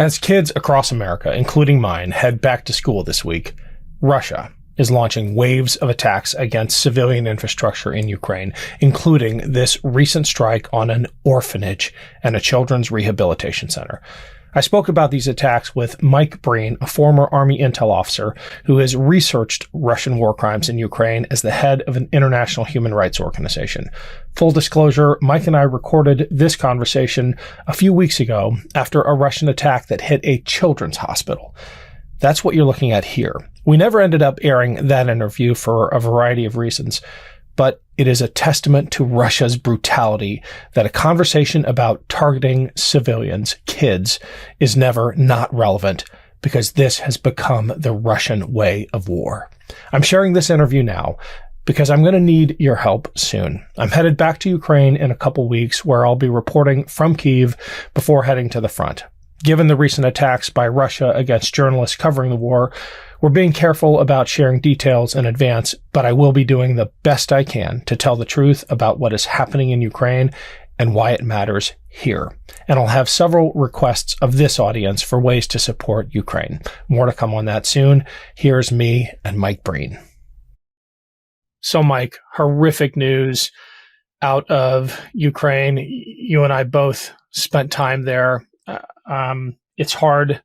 As kids across America, including mine, head back to school this week, Russia is launching waves of attacks against civilian infrastructure in Ukraine, including this recent strike on an orphanage and a children's rehabilitation center. I spoke about these attacks with Mike Breen, a former Army intel officer who has researched Russian war crimes in Ukraine as the head of an international human rights organization. Full disclosure, Mike and I recorded this conversation a few weeks ago after a Russian attack that hit a children's hospital. That's what you're looking at here. We never ended up airing that interview for a variety of reasons, but it is a testament to Russia's brutality that a conversation about targeting civilians, kids, is never not relevant, because this has become the Russian way of war. I'm sharing this interview now because I'm going to need your help soon. I'm headed back to Ukraine in a couple weeks, where I'll be reporting from Kyiv before heading to the front. Given the recent attacks by Russia against journalists covering the war, we're being careful about sharing details in advance, but I will be doing the best I can to tell the truth about what is happening in Ukraine and why it matters here. And I'll have several requests of this audience for ways to support Ukraine. More to come on that soon. Here's me and Mike Breen. So, Mike, horrific news out of Ukraine. You and I both spent time there. It's hard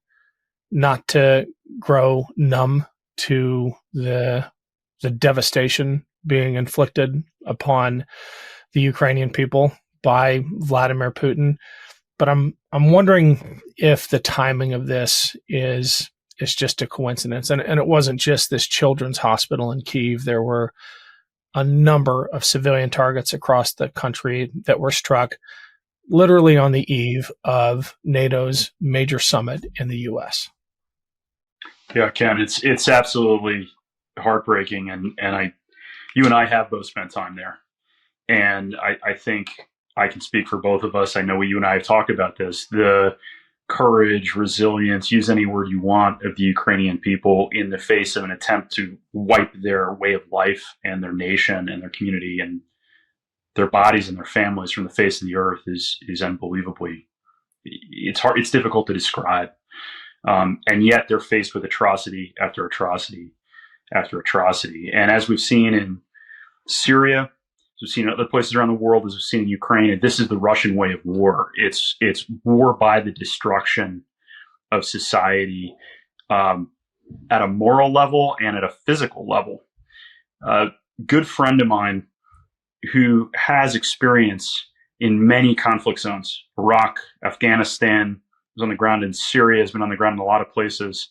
not to grow numb to the devastation being inflicted upon the Ukrainian people by Vladimir Putin. But I'm wondering if the timing of this is just a coincidence. And it wasn't just this children's hospital in Kyiv. There were a number of civilian targets across the country that were struck literally on the eve of NATO's major summit in the U.S. Yeah, Ken, it's absolutely heartbreaking, and you and I have both spent time there, and I think I can speak for both of us. I know you and I have talked about this: the courage, resilience, use any word you want, of the Ukrainian people in the face of an attempt to wipe their way of life and their nation and their community and their bodies and their families from the face of the earth is unbelievably, it's difficult to describe. And yet they're faced with atrocity after atrocity after atrocity. And as we've seen in Syria, as we've seen in other places around the world, as we've seen in Ukraine, and this is the Russian way of war. It's war by the destruction of society at a moral level and at a physical level. A good friend of mine who has experience in many conflict zones, Iraq, Afghanistan, was on the ground in Syria, has been on the ground in a lot of places.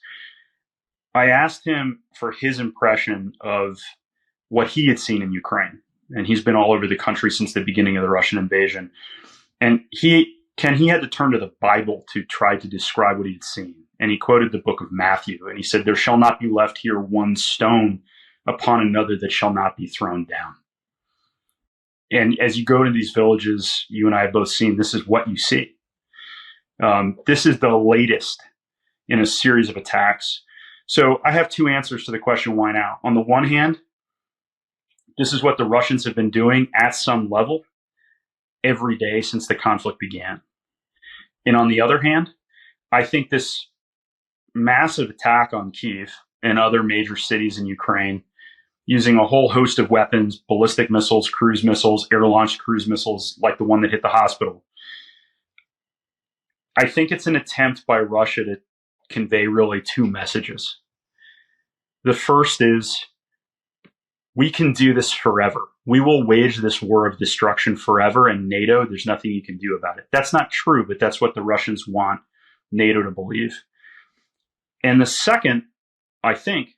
I asked him for his impression of what he had seen in Ukraine. And he's been all over the country since the beginning of the Russian invasion. And he had to turn to the Bible to try to describe what he'd seen. And he quoted the book of Matthew. And he said, "There shall not be left here one stone upon another that shall not be thrown down." And as you go to these villages, you and I have both seen, this is what you see. This is the latest in a series of attacks. So I have two answers to the question, why now? On the one hand, this is what the Russians have been doing at some level every day since the conflict began. And on the other hand, I think this massive attack on Kyiv and other major cities in Ukraine, using a whole host of weapons, ballistic missiles, cruise missiles, air-launched cruise missiles like the one that hit the hospital. I think it's an attempt by Russia to convey really two messages. The first is, we can do this forever. We will wage this war of destruction forever, and NATO, there's nothing you can do about it. That's not true, but that's what the Russians want NATO to believe. And the second, I think,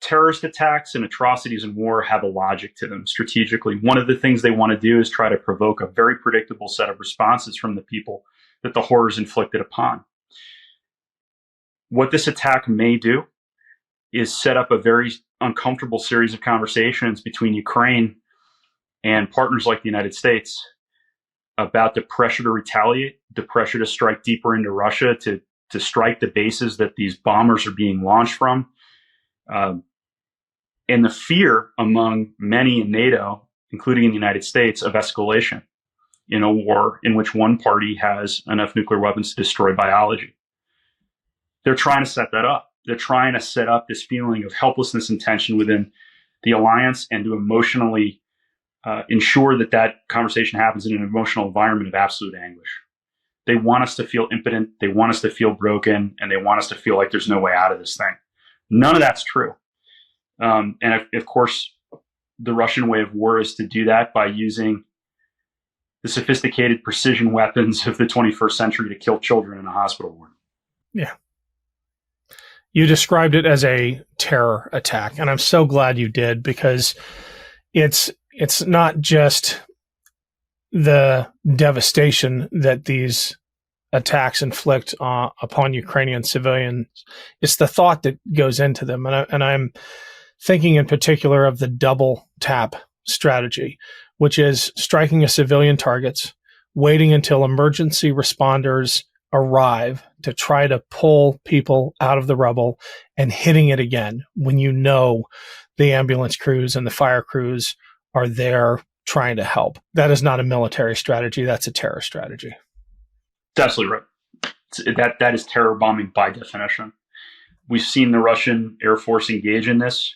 terrorist attacks and atrocities in war have a logic to them strategically. One of the things they want to do is try to provoke a very predictable set of responses from the people that the horrors inflicted upon. What this attack may do is set up a very uncomfortable series of conversations between Ukraine and partners like the United States about the pressure to retaliate, the pressure to strike deeper into Russia, to strike the bases that these bombers are being launched from. And the fear among many in NATO, including in the United States, of escalation. in a war in which one party has enough nuclear weapons to destroy biology. They're trying to set that up. They're trying to set up this feeling of helplessness and tension within the alliance and to emotionally ensure that that conversation happens in an emotional environment of absolute anguish. They want us to feel impotent. They want us to feel broken, and they want us to feel like there's no way out of this thing. None of that's true. And of course, the Russian way of war is to do that by using the sophisticated precision weapons of the 21st century to kill children in a hospital ward. Yeah. You described it as a terror attack, and I'm so glad you did, because it's not just the devastation that these attacks inflict upon Ukrainian civilians. It's the thought that goes into them. And I'm thinking in particular of the double tap strategy, which is striking a civilian targets, waiting until emergency responders arrive to try to pull people out of the rubble, and hitting it again when you know the ambulance crews and the fire crews are there trying to help. That is not a military strategy. That's a terror strategy. That's absolutely right. That is terror bombing by definition. We've seen the Russian Air Force engage in this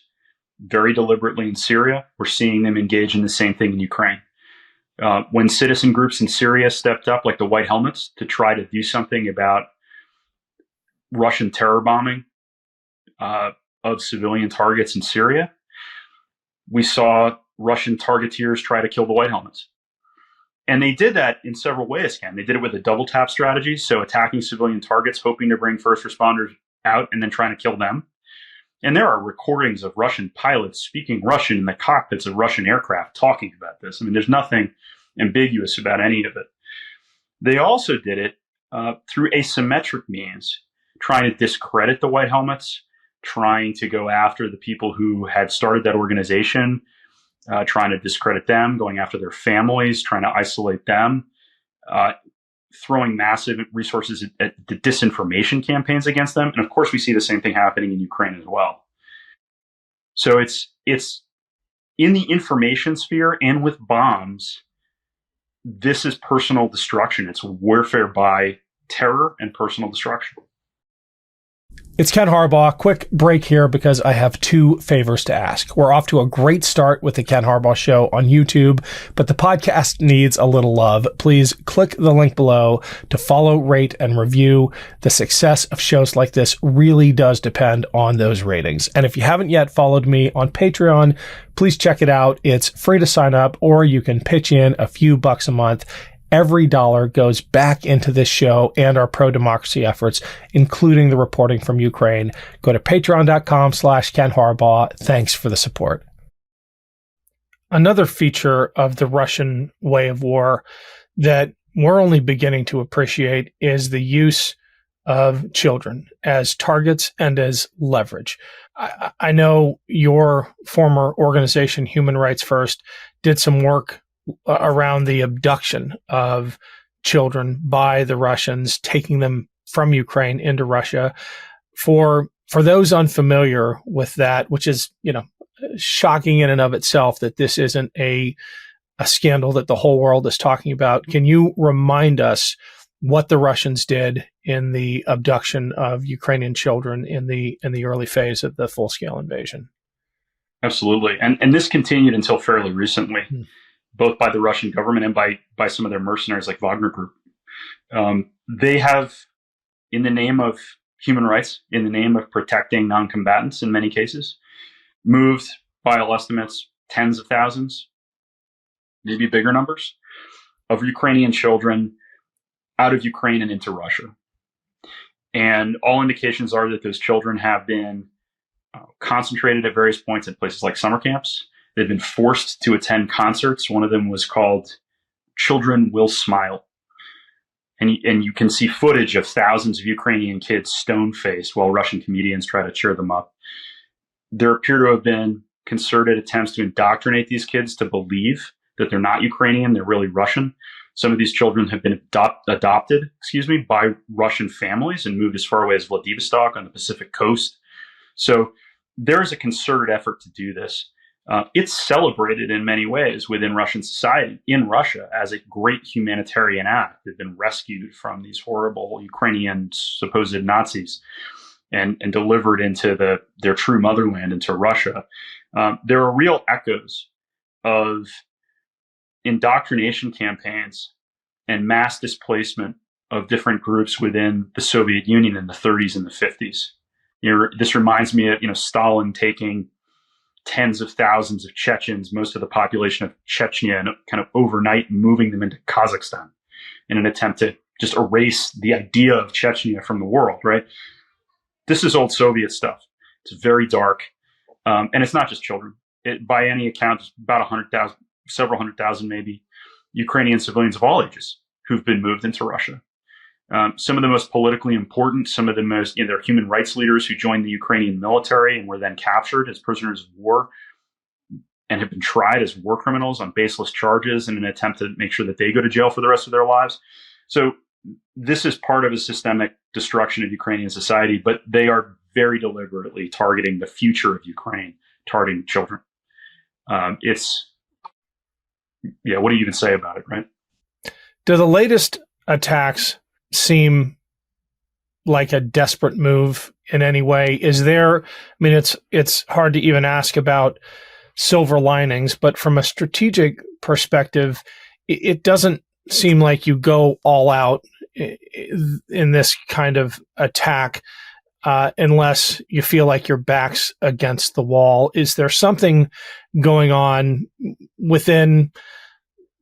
very deliberately in Syria. We're seeing them engage in the same thing in Ukraine. When citizen groups in Syria stepped up, like the White Helmets, to try to do something about Russian terror bombing of civilian targets in Syria, we saw Russian targeteers try to kill the White Helmets. And they did that in several ways, Ken. They did it with a double tap strategy, so attacking civilian targets, hoping to bring first responders out and then trying to kill them. And there are recordings of Russian pilots speaking Russian in the cockpits of Russian aircraft talking about this. I mean, there's nothing ambiguous about any of it. They also did it through asymmetric means, trying to discredit the White Helmets, trying to go after the people who had started that organization, trying to discredit them, going after their families, trying to isolate them, throwing massive resources at the disinformation campaigns against them. And of course, we see the same thing happening in Ukraine as well. So it's in the information sphere, and with bombs, this is personal destruction. It's warfare by terror and personal destruction. It's Ken Harbaugh. Quick break here because I have two favors to ask. We're off to a great start with the Ken Harbaugh Show on YouTube, but the podcast needs a little love. Please click the link below to follow, rate, and review. The success of shows like this really does depend on those ratings. And if you haven't yet followed me on Patreon, please check it out. It's free to sign up, or you can pitch in a few bucks a month. Every dollar goes back into this show and our pro-democracy efforts, including the reporting from Ukraine. Go to patreon.com/Ken Harbaugh. Thanks for the support. Another feature of the Russian way of war that we're only beginning to appreciate is the use of children as targets and as leverage. I know your former organization, Human Rights First, did some work around the abduction of children by the Russians, taking them from Ukraine into Russia. For those unfamiliar with that, which is, shocking in and of itself that this isn't a scandal that the whole world is talking about. Can you remind us what the Russians did in the abduction of Ukrainian children in the early phase of the full-scale invasion? Absolutely. And this continued until fairly recently. Both by the Russian government and by some of their mercenaries like Wagner Group. They have, in the name of human rights, in the name of protecting non-combatants in many cases, moved, by all estimates, tens of thousands, maybe bigger numbers, of Ukrainian children out of Ukraine and into Russia. And all indications are that those children have been concentrated at various points at places like summer camps. They've been forced to attend concerts. One of them was called Children Will Smile. And you can see footage of thousands of Ukrainian kids stone-faced while Russian comedians try to cheer them up. There appear to have been concerted attempts to indoctrinate these kids to believe that they're not Ukrainian, they're really Russian. Some of these children have been adopted by Russian families and moved as far away as Vladivostok on the Pacific coast. So there is a concerted effort to do this. It's celebrated in many ways within Russian society, in Russia, as a great humanitarian act. They've been rescued from these horrible Ukrainian supposed Nazis and delivered into their true motherland, into Russia. There are real echoes of indoctrination campaigns and mass displacement of different groups within the Soviet Union in the 30s and the 50s. This reminds me of Stalin taking tens of thousands of Chechens, most of the population of Chechnya, and kind of overnight moving them into Kazakhstan in an attempt to just erase the idea of Chechnya from the world, right? This is old Soviet stuff. It's very dark. And it's not just children. By any account, it's about 100,000, several 100,000 maybe, Ukrainian civilians of all ages who've been moved into Russia. Some of the most politically important, some of the most, they're human rights leaders who joined the Ukrainian military and were then captured as prisoners of war and have been tried as war criminals on baseless charges in an attempt to make sure that they go to jail for the rest of their lives. So this is part of a systemic destruction of Ukrainian society, but they are very deliberately targeting the future of Ukraine, targeting children. What do you even say about it, right? Do the latest attacks seem like a desperate move in any way? Is there, it's hard to even ask about silver linings, but from a strategic perspective, it doesn't seem like you go all out in this kind of attack unless you feel like your back's against the wall. Is there something going on within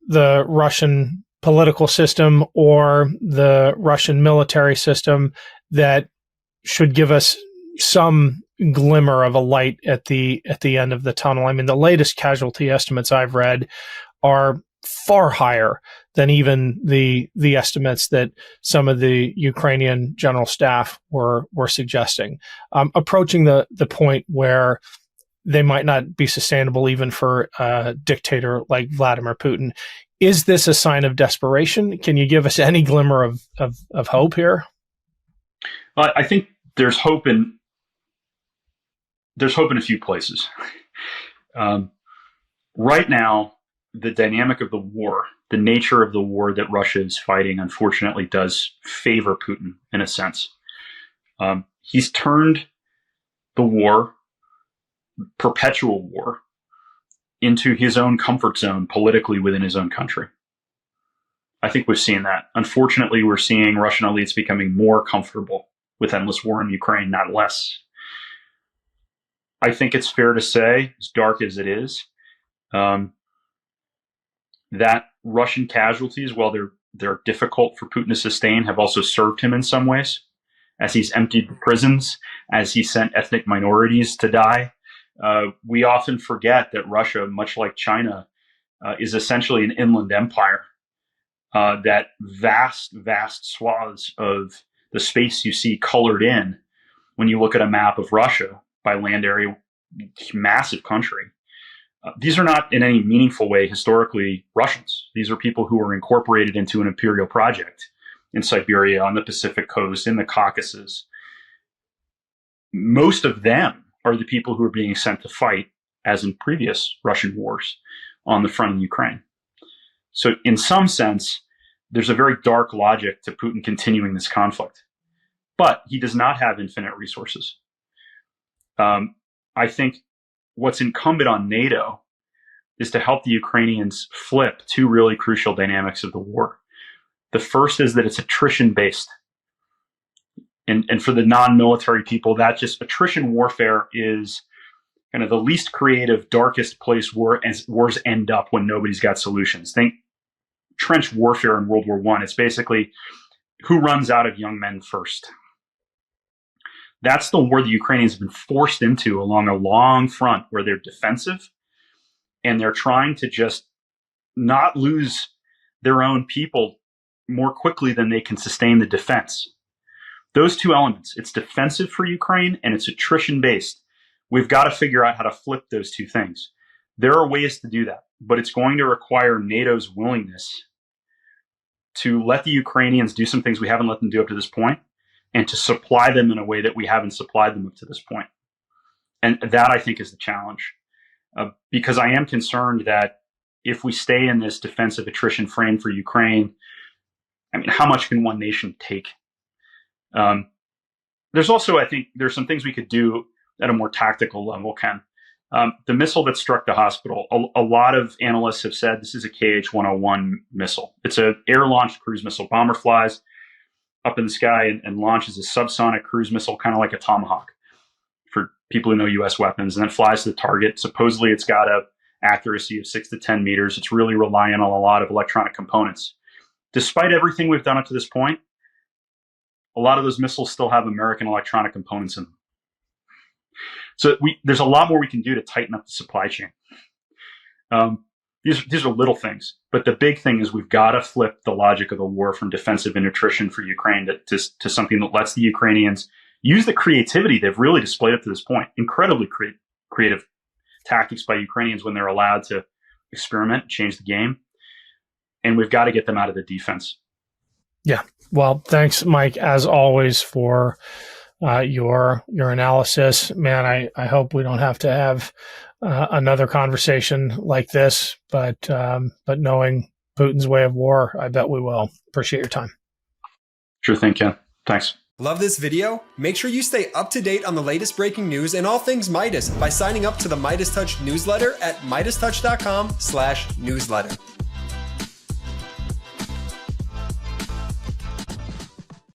the Russian political system or the Russian military system that should give us some glimmer of a light at the end of the tunnel? I mean, the latest casualty estimates I've read are far higher than even the estimates that some of the Ukrainian general staff were suggesting, approaching the point where they might not be sustainable even for a dictator like Vladimir Putin. Is this a sign of desperation? Can you give us any glimmer of hope here? Well, I think there's hope in a few places. Right now, the dynamic of the war, the nature of the war that Russia is fighting, unfortunately, does favor Putin in a sense. He's turned the war, perpetual war, into his own comfort zone politically within his own country. I think we've seen that. Unfortunately, we're seeing Russian elites becoming more comfortable with endless war in Ukraine, not less. I think it's fair to say, as dark as it is, that Russian casualties, while they're difficult for Putin to sustain, have also served him in some ways, as he's emptied the prisons, as he sent ethnic minorities to die. We often forget that Russia, much like China, is essentially an inland empire, that vast swaths of the space you see colored in when you look at a map of Russia by land area, massive country. These are not in any meaningful way historically Russians. These are people who were incorporated into an imperial project in Siberia, on the Pacific coast, in the Caucasus. Most of them are the people who are being sent to fight, as in previous Russian wars, on the front in Ukraine. So in some sense, there's a very dark logic to Putin continuing this conflict. But he does not have infinite resources. I think what's incumbent on NATO is to help the Ukrainians flip two really crucial dynamics of the war. The first is that it's attrition-based. And for the non-military people, that just attrition warfare is kind of the least creative, darkest place wars end up when nobody's got solutions. Think trench warfare in World War I. It's basically who runs out of young men first. That's the war the Ukrainians have been forced into along a long front where they're defensive and they're trying to just not lose their own people more quickly than they can sustain the defense. Those two elements, it's defensive for Ukraine and it's attrition based. We've got to figure out how to flip those two things. There are ways to do that, but it's going to require NATO's willingness to let the Ukrainians do some things we haven't let them do up to this point, and to supply them in a way that we haven't supplied them up to this point. And that, I think, is the challenge. because I am concerned that if we stay in this defensive attrition frame for Ukraine, I mean, how much can one nation take? There's also, I think, there's some things we could do at a more tactical level, Ken. The missile that struck the hospital, a lot of analysts have said this is a KH-101 missile. It's an air-launched cruise missile. Bomber flies up in the sky and launches a subsonic cruise missile, kind of like a Tomahawk, for people who know U.S. weapons, and then flies to the target. Supposedly, it's got a accuracy of 6 to 10 meters. It's really reliant on a lot of electronic components. Despite everything we've done up to this point, a lot of those missiles still have American electronic components in them. So there's a lot more we can do to tighten up the supply chain. These are little things, but the big thing is we've got to flip the logic of the war from defensive and attrition for Ukraine to something that lets the Ukrainians use the creativity they've really displayed up to this point. Incredibly creative tactics by Ukrainians when they're allowed to experiment, change the game. And we've got to get them out of the defense. Yeah. Well, thanks, Mike, as always, for your analysis. Man, I hope we don't have to have another conversation like this, but knowing Putin's way of war, I bet we will. Appreciate your time. Sure thing, Ken. Thanks. Love this video? Make sure you stay up to date on the latest breaking news and all things Midas by signing up to the MeidasTouch newsletter at MeidasTouch.com/newsletter.